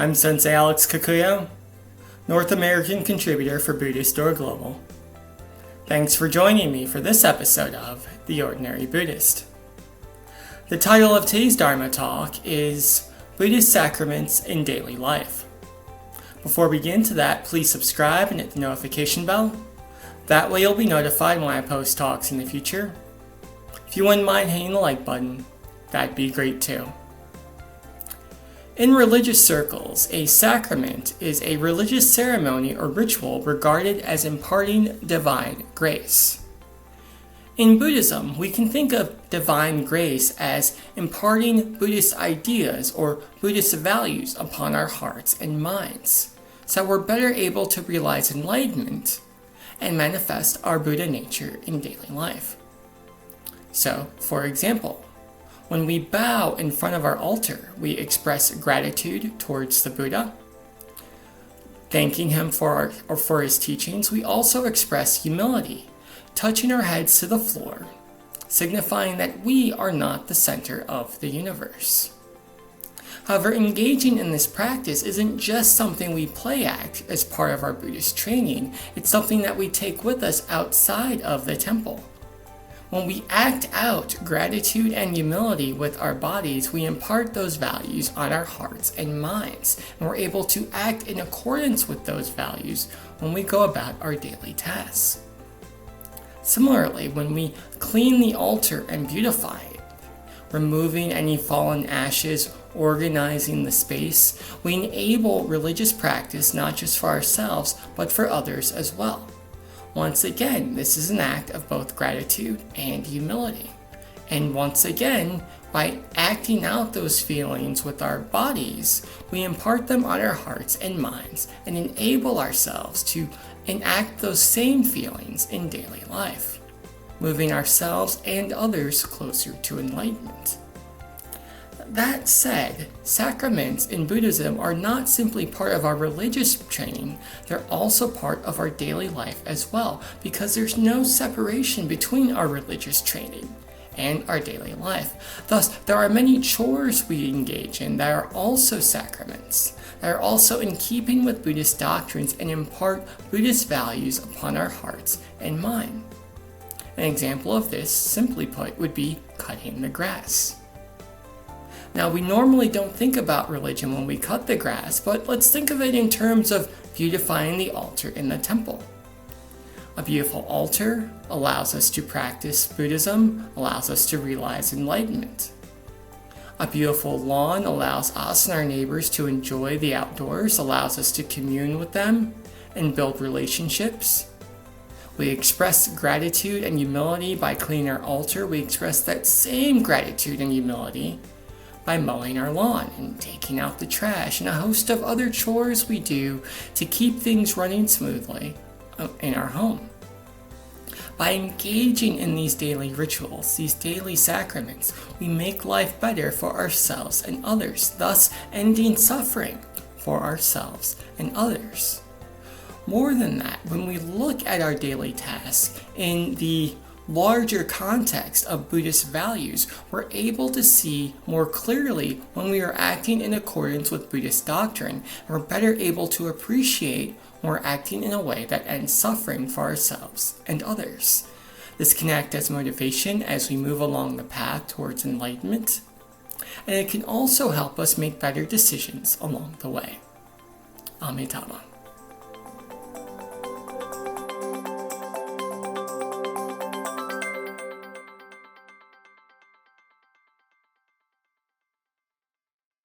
I'm Sensei Alex Kakuyo, North American contributor for Buddhist Global. Thanks for joining me for this episode of The Ordinary Buddhist. The title of today's Dharma talk is Buddhist Sacraments in Daily Life. Before we get into that, please subscribe and hit the notification bell. That way you'll be notified when I post talks in the future. If you wouldn't mind hitting the like button, that'd be great too. In religious circles, a sacrament is a religious ceremony or ritual regarded as imparting divine grace. In Buddhism, we can think of divine grace as imparting Buddhist ideas or Buddhist values upon our hearts and minds, so we're better able to realize enlightenment and manifest our Buddha nature in daily life. So, for example, when we bow in front of our altar, we express gratitude towards the Buddha. Thanking him for his teachings, we also express humility, touching our heads to the floor, signifying that we are not the center of the universe. However, engaging in this practice isn't just something we play act as part of our Buddhist training, it's something that we take with us outside of the temple. When we act out gratitude and humility with our bodies, we impart those values on our hearts and minds, and we're able to act in accordance with those values when we go about our daily tasks. Similarly, when we clean the altar and beautify it, removing any fallen ashes, organizing the space, we enable religious practice not just for ourselves, but for others as well. Once again, this is an act of both gratitude and humility. And once again, by acting out those feelings with our bodies, we impart them on our hearts and minds and enable ourselves to enact those same feelings in daily life, moving ourselves and others closer to enlightenment. That said, sacraments in Buddhism are not simply part of our religious training, they're also part of our daily life as well, because there's no separation between our religious training and our daily life. Thus, there are many chores we engage in that are also sacraments, that are also in keeping with Buddhist doctrines and impart Buddhist values upon our hearts and mind. An example of this, simply put, would be cutting the grass. Now, we normally don't think about religion when we cut the grass, but let's think of it in terms of beautifying the altar in the temple. A beautiful altar allows us to practice Buddhism, allows us to realize enlightenment. A beautiful lawn allows us and our neighbors to enjoy the outdoors, allows us to commune with them and build relationships. We express gratitude and humility by cleaning our altar. We express that same gratitude and humility by mowing our lawn and taking out the trash and a host of other chores we do to keep things running smoothly in our home. By engaging in these daily rituals, these daily sacraments, we make life better for ourselves and others, thus ending suffering for ourselves and others. More than that, when we look at our daily tasks in the larger context of Buddhist values, we're able to see more clearly when we are acting in accordance with Buddhist doctrine, and we're better able to appreciate when we're acting in a way that ends suffering for ourselves and others. This can act as motivation as we move along the path towards enlightenment, and it can also help us make better decisions along the way. Amitabha.